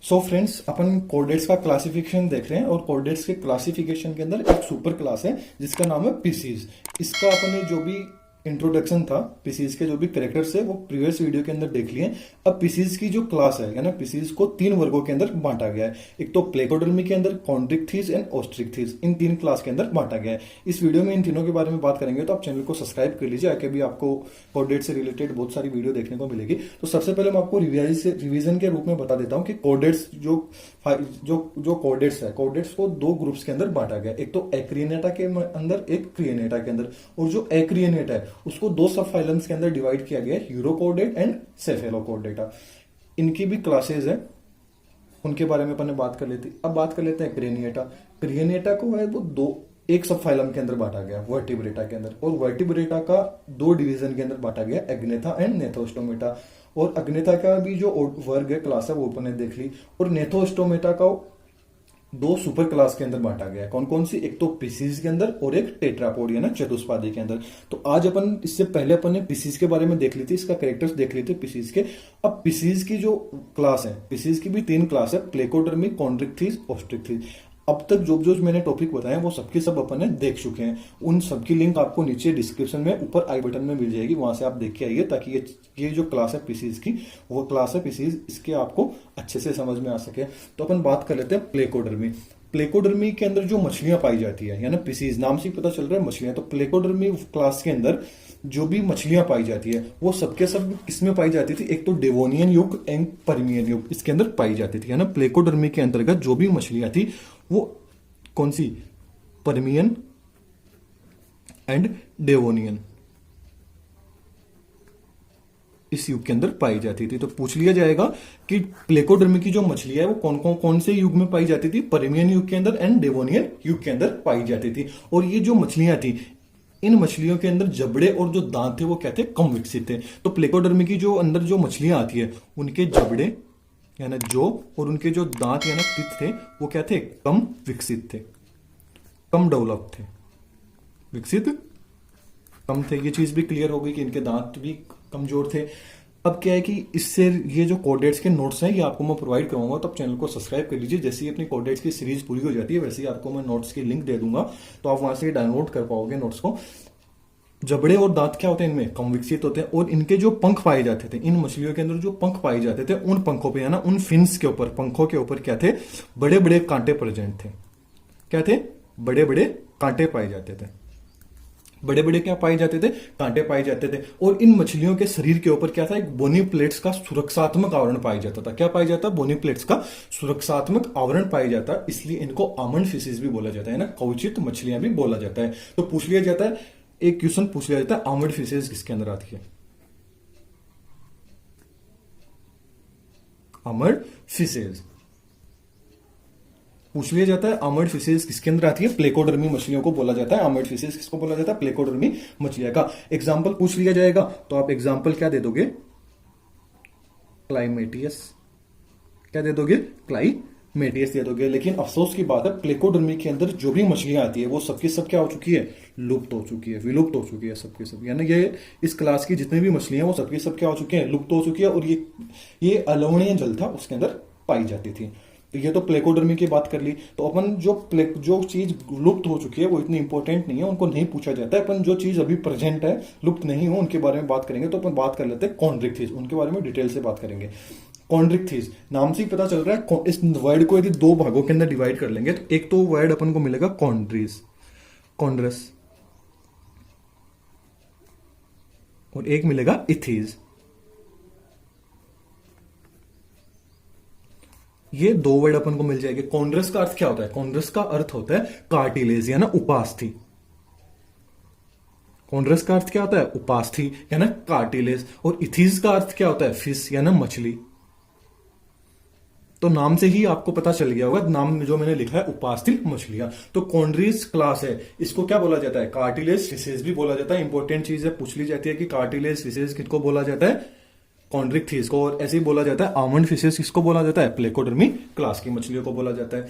So friends, अपन chordates का classification देख रहे हैं और कोर्डेट्स के क्लासिफिकेशन के अंदर एक सुपर क्लास है जिसका नाम है पीसीज। इसका अपन ने जो भी इंट्रोडक्शन था पीसीज के जो भी कैरेक्टर्स है वो प्रीवियस वीडियो के अंदर देख लिए। अब पीसीज की जो क्लास है यानी पीसीज को तीन वर्गों के अंदर बांटा गया है। एक तो प्लेकोडर्मी के अंदर, कॉन्ड्रिक्थिस एंड ओस्ट्रिक्थिस, इन तीन क्लास के अंदर बांटा गया है। इस वीडियो में इन तीनों के बारे में बात करेंगे, तो आप चैनल को सब्सक्राइब कर लीजिए, आगे भी आपको कोर्डेट से रिलेटेड बहुत सारी वीडियो देखने को मिलेगी। तो सबसे पहले मैं आपको रिवीजन के रूप में बता देता हूँ कि कोर्डेट्स जो कोर्डेट्स है, कोर्डेट्स को दो ग्रुप्स के अंदर बांटा गया। एक तो एक्रियनेटा के अंदर, एक क्रियनेटा के अंदर। और जो एक्रियनेटा है उसको दो सब फाइलम्स के अंदर डिवाइड किया गया है, यूरोकोर्डेट एंड सेफेलोकोर्डेटा। इनकी भी क्लासेस है, उनके बारे में अपन ने बात कर लेती। अब बात कर लेते हैं क्रियनेटा। क्रियनेटा को है वो एक सब फाइलम के अंदर बांटा गया, वर्टिब्रेटा के अंदर। और वर्टिब्रेटा का दो डिवीजन के अंदर बांटा गया, एग्नेथा एंड नेथोस्टोमेटा। और अग्नेथा का भी जो वर्ग है, क्लास है, वो अपन ने देख ली। और नेथोस्टोमेटा का दो सुपर क्लास के अंदर बांटा गया है। कौन कौन सी? एक तो पीसीज के अंदर और एक टेट्रापोड यानी चतुष्पादी के अंदर। तो आज अपन इससे पहले अपन ने पीसीज के बारे में देख ली थी, इसका कैरेक्टर्स देख लिए थे पीसीज के। अब पीसीज की जो क्लास है, पीसीज की भी तीन क्लास है, प्लेकोडर्मी, कॉन्ड्रिक्थिस, ओस्ट्रिक्थिस। अब तक जो जो मैंने टॉपिक बताए वो सबके सब अपन ने देख चुके हैं। उन सबकी लिंक आपको नीचे डिस्क्रिप्शन में ऊपर आई बटन में मिल जाएगी, वहां से आप देख के आइए, ताकि ये जो क्लास है पीसीज की, वो क्लास है पीसीज, इसके आपको अच्छे से समझ में आ सके। तो अपन बात कर लेते हैं प्लेकोडर्मी। प्लेकोडर्मी के अंदर जो मछलियां पाई जाती है, यानी पीसीज नाम से पता चल रहा है मछलियां, तो प्लेकोडर्मी क्लास के अंदर जो भी मछलियां पाई जाती है वो सबके सब किसमें पाई जाती थी? एक तो डेवोनियन युग एंड पर्मियन युग, इसके अंदर पाई जाती थी। है ना, प्लेकोडर्मी के अंतर्गत जो भी मछलियां थी वो कौन सी? पर्मियन एंड डेवोनियन, इस युग के अंदर पाई जाती थी। तो पूछ लिया जाएगा कि प्लेकोडर्मी की जो मछली है वो कौन से युग में पाई जाती थी? पर्मियन युग के अंदर एंड डेवोनियन युग के अंदर पाई जाती थी। और ये जो मछलियां थी, इन मछलियों के अंदर जबड़े और जो दांत थे वो क्या थे? कम विकसित थे। तो प्लेकोडर्मी की जो अंदर जो मछलियां आती है उनके जबड़े यानी जो, और उनके जो दांत यानी टिथ थे वो क्या थे? कम विकसित थे, कम डेवलप थे, विकसित कम थे। ये चीज भी क्लियर हो गई कि इनके दांत भी कमजोर थे। अब क्या है कि इससे ये जो कोर्डेट्स के नोट्स हैं ये आपको मैं प्रोवाइड कराऊंगा, तो आप चैनल को सब्सक्राइब कर लीजिए। जैसे ही अपनी कोर्डेट्स की सीरीज पूरी हो जाती है वैसे ही आपको मैं नोट्स की लिंक दे दूंगा, तो आप वहां से डाउनलोड कर पाओगे नोट्स को। जबड़े और दांत क्या होते हैं? इनमें कम विकसित होते हैं। और इनके जो पंख पाए जाते थे, इन मछलियों के अंदर जो पंख पाए जाते थे, उन पंखों पे यानी उन फिन्स के ऊपर, पंखों के ऊपर क्या थे? बड़े बड़े कांटे प्रेजेंट थे। क्या थे? बड़े बड़े कांटे पाए जाते थे। बड़े बड़े क्या पाए जाते थे? कांटे पाए जाते थे। और इन मछलियों के शरीर के ऊपर क्या था? एक बोनी प्लेट्स का सुरक्षात्मक आवरण पाया जाता था। क्या पाया जाता? बोनी प्लेट्स का सुरक्षात्मक आवरण पाया जाता। इसलिए इनको आमंड फिशेस भी बोला जाता है ना, कवचित मछलियां भी बोला जाता है। तो पूछ लिया जाता है, एक क्वेश्चन पूछ लिया जाता है, आमंड फिशेस किसके अंदर आती है? आमंड फिशेस पूछ लिया जाता है, आमर्ड फिशेस किसके अंदर आती है? प्लेकोडर्मी मछलियों को बोला जाता है आमर्ड फिशेस। किसको बोला जाता है? प्लेकोडर्मी मछलियां का। एग्जाम्पल पूछ लिया जाएगा तो आप एग्जाम्पल क्या दे दोगे? क्लाइमेटियस। क्या दे दोगे? क्लाइमेटियस दे दोगे। लेकिन अफसोस की बात है, प्लेकोडर्मी के अंदर जो भी मछलियां आती है वो सबकी सब क्या हो चुकी है? लुप्त हो चुकी है, विलुप्त हो चुकी है सबकी सब। यानी ये इस क्लास की जितनी भी मछलियां वो सबकी सब क्या हो चुकी है? लुप्त हो चुकी है। और ये अलवणीय जल था उसके अंदर पाई जाती थी। ये तो प्लेकोडर्मी की बात कर ली। तो अपन जो चीज लुप्त हो चुकी है वो इतनी इंपॉर्टेंट नहीं है, उनको नहीं पूछा जाता है। अपन जो चीज अभी प्रेजेंट है, लुप्त नहीं हो, उनके बारे में बात करेंगे। तो अपन बात कर लेते हैं कॉन्ड्रिक्थिस, उनके बारे में डिटेल से बात करेंगे। कॉन्ड्रिक्थिस नाम से ही पता चल रहा है, इस वर्ड को यदि दो भागों के अंदर डिवाइड कर लेंगे तो एक तो वर्ड अपन को मिलेगा कॉन्ड्रीज, कॉन्ड्रस, और एक मिलेगा इथीज। ये दो वर्ड अपन को मिल जाएंगे। कॉन्ड्रस का अर्थ क्या होता है? कॉन्ड्रस का अर्थ होता है कार्टिलेज यानी उपास्थि। कॉन्ड्रस का अर्थ क्या होता है? उपास्थि यानी कार्टिलेज। और इथीज का अर्थ क्या होता है? फिश यानी मछली। तो नाम से ही आपको पता चल गया होगा, नाम जो मैंने लिखा है उपास्थि मछलियां। तो कॉन्ड्रीज क्लास है, इसको क्या बोला जाता है? कार्टिलेज फिशेज भी बोला जाता है। इंपॉर्टेंट चीज है, पूछ ली जाती है कि कार्टिलेज फिशेज किसको बोला जाता है? कॉन्ड्रिक्थिस को। और ऐसे ही बोला जाता है आमंड फिशेस किसको बोला जाता है? प्लेकोडर्मी क्लास की मछलियों को बोला जाता है।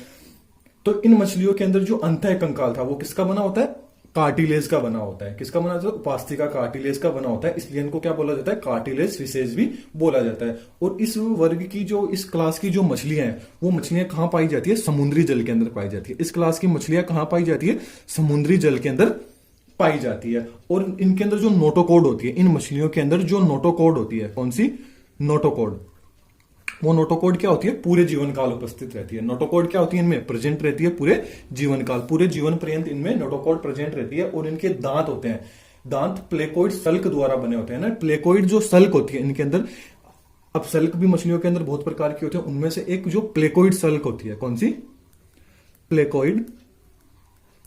तो इन मछलियों के अंदर जो अंतः कंकाल था वो किसका बना होता है? कार्टिलेज का बना होता है। किसका बना होता है? उपास्थिका कार्टिलेज का बना होता है, इसलिए इनको क्या बोला जाता है? कार्टिलेज फिशेज भी बोला जाता है। और इस वर्ग की जो इस क्लास की जो मछलियां हैं वो मछलियां कहां पाई जाती है? समुद्री जल के अंदर पाई जाती है। इस क्लास की मछलियां कहां पाई जाती है? समुद्री जल के अंदर पाई जाती है। और इनके अंदर जो नोटोकॉड होती है, इन मछलियों के अंदर जो नोटोकॉड होती है, कौन सी? नोटोकॉड। वो नोटोकॉड क्या होती है? पूरे जीवन काल उपस्थित रहती है। नोटोकॉड क्या होती है? इनमें प्रेजेंट रहती है पूरे जीवन काल, पूरे जीवन पर्यंत इनमें नोटोकॉड प्रेजेंट रहती है। और इनके दांत होते हैं, दांत प्लेकोइड सल्क द्वारा बने होते हैं ना। प्लेकोइड जो सल्क होती है इनके अंदर, अब सल्क भी मछलियों के अंदर बहुत प्रकार की होती है, उनमें से एक जो प्लेकोइड सल्क होती है, कौन सी? प्लेकोइड।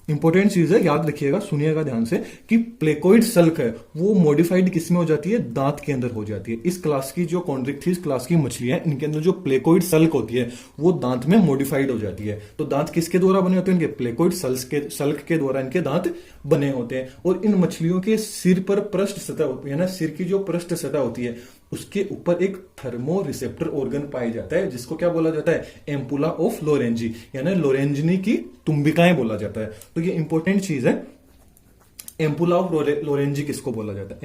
इंपॉर्टेंट चीज है, याद रखिएगा, सुनिएगा ध्यान से, कि प्लेकोइड सल्क है वो मॉडिफाइड किसमें हो जाती है? दांत के अंदर हो जाती है। इस क्लास की जो कॉन्ड्रिक्थिस क्लास की मछलियां, इनके अंदर जो प्लेकोइड सल्क होती है वो दांत में मॉडिफाइड हो जाती है। तो दांत किसके द्वारा बने होते हैं? इनके प्लेकोइड सल्क के द्वारा इनके दांत बने होते हैं। और इन मछलियों के सिर पर पृष्ठ सतह होती है ना, सिर की जो पृष्ठ सतह होती है उसके ऊपर एक थर्मो रिसेप्टर ऑर्गन पाया जाता है, जिसको क्या बोला जाता है? एम्पुला ऑफ लोरेंजी, यानी लोरेंजिनी की तुम्बिकाएं बोला जाता है। तो ये इंपॉर्टेंट चीज है। एम्पुला ऑफ लोरेंजी किसको बोला जाता है?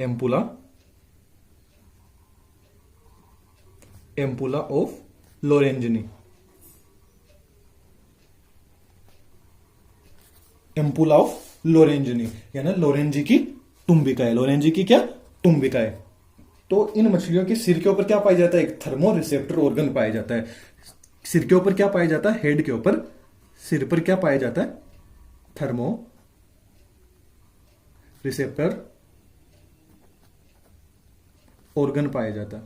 Ampulla of Lorenzini. Ampulla of Lorenzini यानी लोरेंजी की तुम्बिका है। लोरेंजी की क्या? तुम्बिका है। तो इन मछलियों के सिर के ऊपर क्या पाया जाता है? एक थर्मो रिसेप्टर ऑर्गन पाया जाता है। सिर के ऊपर क्या पाया जाता है? हेड के ऊपर, सिर पर क्या पाया जाता है? थर्मो रिसेप्टर ऑर्गन पाया जाता है,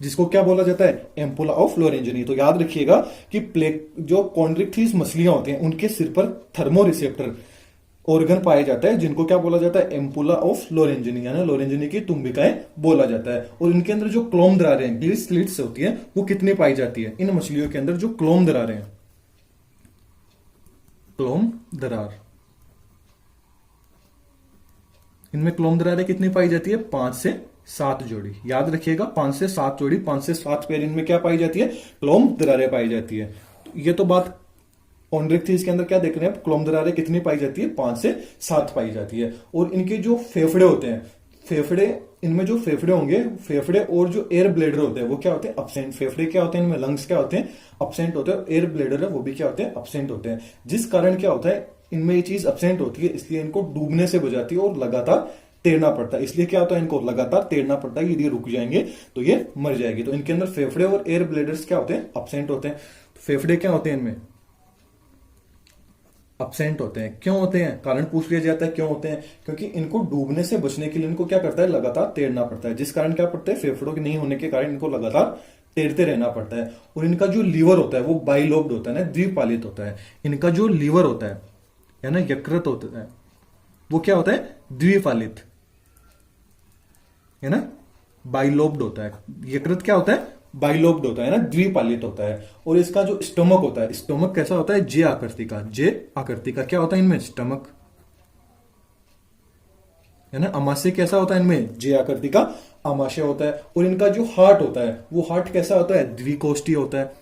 जिसको क्या बोला जाता है? Ampulla of Lorenzini. तो याद रखिएगा कि जो कॉन्ड्रिक्थिस मछलियां होती हैं उनके सिर पर थर्मो रिसेप्टर ऑर्गन पाया जाता है, जिनको क्या बोला जाता है? एम्पुला ऑफ लोरेंजिनी, यानी लोरेंजिनी की तुम्बिकाएं बोला जाता है। और इनके अंदर जो क्लोम दरारें, ग्लिस स्लिट्स होती है, वो कितनी पाई जाती है? इन मछलियों के अंदर जो क्लोम दरारें हैं, क्लोम दरार, इनमें क्लोम दरारें कितनी पाई जाती है? 5 से 7 जोड़ी। याद रखिएगा, 5 से 7 जोड़ी, 5 से 7 पेयर इनमें क्या पाई जाती है? क्लोम दरारें पाई जाती है। तो ये तो बात कॉन्ड्रिक्थिस के अंदर क्या देख रहे हैं? क्लोम दरारें कितनी पाई जाती है? 5 से 7 पाई जाती है। और इनके जो फेफड़े होते हैं, फेफड़े, इनमें जो फेफड़े होंगे, फेफड़े और जो एयर ब्लेडर होते हैं वो क्या होते हैं? अब्सेंट। फेफड़े क्या होते हैं? इनमें लंग्स क्या होते हैं? अब्सेंट होते हैं। एयर ब्लेडर है वो भी क्या होते हैं? अब्सेंट होते हैं। जिस कारण क्या होता है? इनमें ये चीज अब्सेंट होती है, इसलिए इनको डूबने से बचाती है और लगातार तैरना पड़ता है। इसलिए क्या होता है? इनको लगातार तैरना पड़ता है, यदि रुक जाएंगे तो ये मर जाएगी। तो इनके अंदर फेफड़े और एयर ब्लेडर्स क्या होते हैं? अब्सेंट होते हैं। तो फेफड़े क्या होते हैं? इनमें अब्सेंट होते हैं। क्यों होते हैं? कारण पूछ लिया जाता है क्यों होते हैं? क्योंकि इनको डूबने से बचने के लिए इनको क्या करता है? लगातार तैरना पड़ता है, जिस कारण क्या पड़ता है? फेफड़ों के नहीं होने के कारण इनको लगातार तैरते रहना पड़ता है। और इनका जो लीवर होता है वो बाइलोब्ड होता है ना, द्विपालित होता है। इनका जो लीवर होता है या ना यकृत होता है वो क्या होता है? द्विपालित, है ना, बाइलोब्ड होता है। यकृत क्या होता है? बाइलोब्ड होता है ना, द्विपालित होता है। और इसका जो स्टमक होता है, स्टमक कैसा होता है? जे आकृति का। जे आकृति का क्या होता है इनमें? स्टमक, है ना। अमाशय कैसा होता है इनमें? जे आकृति का अमाशय होता है। और इनका जो हार्ट होता है वो हार्ट कैसा होता है? द्विकोष्ठीय होता है।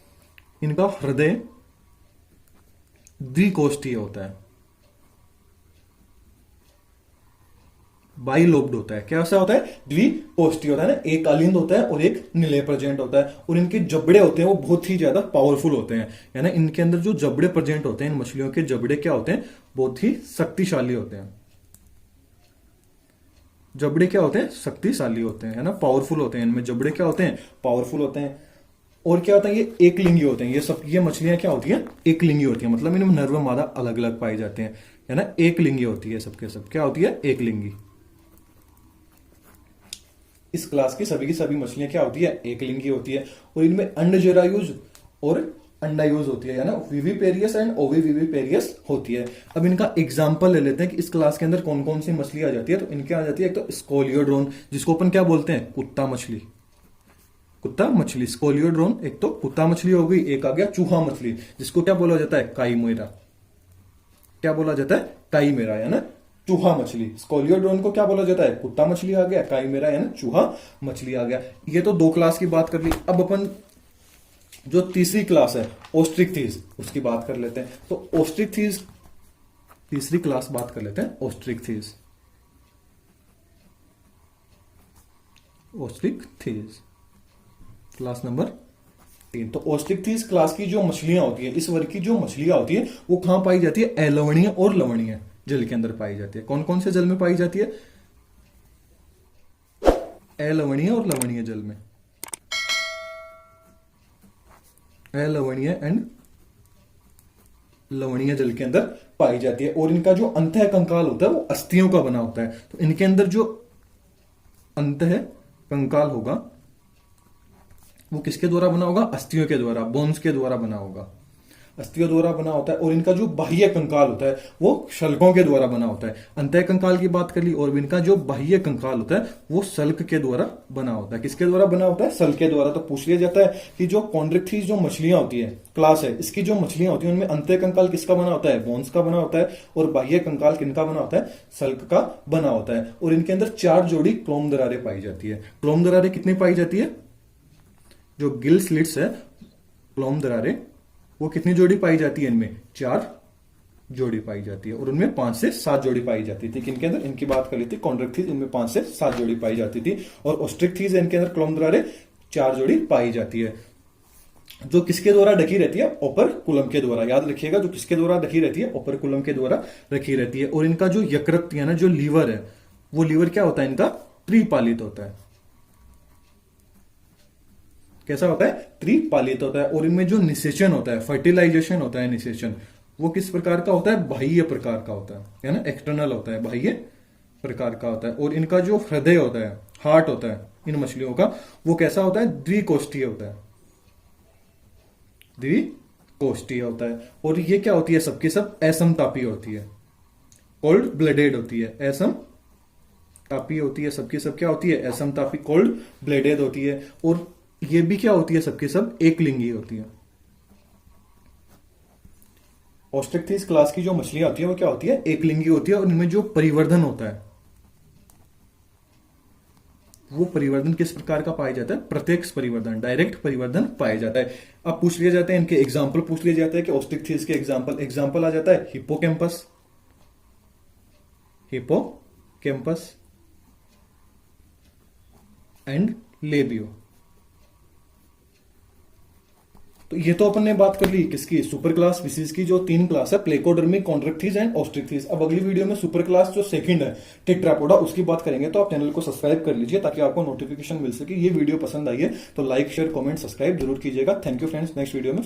इनका हृदय द्विकोष्ठीय होता है, बाइलोब्ड होता है। कैसा होता है? द्विकोष्ठीय होता है ना, एक कालिंद होता है और एक निलय प्रेजेंट होता है। और इनके जबड़े होते हैं वो बहुत ही ज्यादा पावरफुल होते हैं, यानी इनके अंदर जो जबड़े प्रेजेंट होते हैं, इन मछलियों के जबड़े क्या होते हैं? बहुत ही शक्तिशाली होते हैं। जबड़े क्या होते हैं? शक्तिशाली होते हैं, है ना, पावरफुल होते हैं। इनमें जबड़े क्या होते हैं? पावरफुल होते हैं। और क्या होता है? ये एक लिंगी होते हैं। ये मछलियां क्या होती हैं? एक लिंगी होती है, मतलब इनमें नर व मादा अलग अलग पाए जाते हैं, है ना। एक लिंगी होती है सबके सब। क्या होती है? एक लिंगी। इस क्लास की सभी मछलियां क्या होती है? एक लिंगी होती है। और इनमें अंडजरायुज और अंडायुज होती है ना, विविपेरियस एंड ओविविपेरियस होती है। अब इनका एग्जांपल ले लेते हैं कि इस क्लास के अंदर कौन कौन सी मछली आ जाती है। तो इनके आ जाती है एक तो स्कोलियोड्रोन, जिसको अपन क्या बोलते हैं? कुत्ता मछली। कुत्ता मछली, स्कोलियोड्रोन, एक तो कुत्ता मछली हो गई। एक आ गया चूहा मछली, जिसको क्या बोला जाता है? काईमेरा। क्या बोला जाता है? काईमेरा, है ना, चूहा मछली। स्कोलियोड्रोन को क्या बोला जाता है? कुत्ता मछली आ गया। काईमेरा यानी चूहा मछली आ गया। ये तो 2 क्लास की बात कर ली। अब अपन जो तीसरी क्लास है ओस्ट्रिक्थीज, उसकी बात कर लेते हैं। तो ओस्ट्रिक्थीज तीसरी क्लास बात कर लेते हैं ओस्ट्रिकथीज। ओस्ट्रिकथीज क्लास नंबर 3। तो ओस्ट्रिकथीज क्लास की जो मछलियां होती है, इस वर्ग की जो मछलियां होती है, वो कहां पाई जाती है? अलवणीय और लवणीय जल के अंदर पाई जाती है। कौन कौन से जल में पाई जाती है? अलवणीय और लवणीय जल में, अलवणीय एंड लवणीय जल के अंदर पाई जाती है। और इनका जो अंतः कंकाल होता है वो अस्थियों का बना होता है। तो इनके अंदर जो अंतः कंकाल होगा वो किसके द्वारा बना होगा? अस्थियों के द्वारा, बोन्स के द्वारा बना होगा, अस्थियों द्वारा बना होता है। और इनका जो बाह्य कंकाल होता है वो शल्कों के द्वारा बना होता है। अंतः कंकाल की बात कर ली, और इनका जो बाह्य कंकाल होता है वो सल्क के द्वारा बना होता है। किसके द्वारा बना होता है? सल्क के द्वारा। तो पूछ लिया जाता है कि जो कॉन्ड्रिक्थीज जो मछलियां होती है, क्लास है, इसकी जो मछलियां होती है उनमें अंतः कंकाल किसका बना होता है? बोन्स का बना होता है। और बाह्य कंकाल किनका बना होता है? सल्क का बना होता है। और इनके अंदर 4 जोड़ी क्लोम दरारें पाई जाती है। क्लोम दरारें कितनी पाई जाती है? जो गिल स्लिट्स है, क्लोम दरारें, वो कितनी जोड़ी पाई जाती है? इनमें 4 जोड़ी पाई जाती है। और उनमें 5 से 7 जोड़ी पाई जाती थी। किनके अंदर? इनकी बात कर ली थी कॉन्ड्रिक्थीज, इनमें 5 से 7 जोड़ी पाई जाती थी। और ओस्ट्रिकथीज इनके अंदर क्लोम दरारें 4 जोड़ी पाई जाती है। जो किसके द्वारा ढकी रहती है? ओपरकुलम के द्वारा। याद रखिएगा, जो किसके द्वारा ढकी रहती है? ओपरकुलम के द्वारा रखी रहती है। और इनका जो यकृत है ना, जो लीवर है, वो लीवर क्या होता है? इनका त्रिपालित होता है। कैसा होता है? त्रिपालित होता है। और इनमें जो निषेचन होता है, फर्टिलाइजेशन होता है, निषेचन, वो किस प्रकार का होता है? बाह्य प्रकार का होता है ना, एक्सटर्नल होता है, बाह्य प्रकार का होता है। और इनका जो हृदय होता है, हार्ट होता है इन मछलियों का, वो कैसा होता है? द्विकोष्ठीय होता है, द्विकोष्ठीय होता है। और ये क्या होती है? सबकी सब असमतापी होती है, कोल्ड ब्लडेड होती है, असमतापी होती है। सबकी सब क्या होती है? असमतापी, कोल्ड ब्लडेड होती है। और ये भी क्या होती है? सबके सब एक लिंगी होती है। ओस्ट्रिकथीज क्लास की जो मछलियां होती है वो क्या होती है? एक लिंगी होती है। और इनमें जो परिवर्धन होता है वो परिवर्धन किस प्रकार का पाया जाता है? प्रत्यक्ष परिवर्धन, डायरेक्ट परिवर्धन पाया जाता है। अब पूछ लिया जाता है, इनके एग्जाम्पल पूछ लिया जाता है कि ओस्ट्रिकथीज के एग्जाम्पल आ जाता है हिप्पोकैम्पस, हिप्पोकैम्पस एंड लेबियो। तो ये तो अपन ने बात कर ली किसकी? सुपर क्लास स्पीसीज की जो 3 क्लास है, प्लेकोडर्मी, कॉन्ड्रिक्थीज एंड ओस्ट्रिकथीज। अब अगली वीडियो में सुपर क्लास जो सेकंड है, टेट्रापोडा, उसकी बात करेंगे। तो आप चैनल को सब्सक्राइब कर लीजिए ताकि आपको नोटिफिकेशन मिल सके। ये वीडियो पसंद आई है तो लाइक, शेयर, कमेंट, सब्सक्राइब जरूर कीजिएगा। Thank you friends, next video में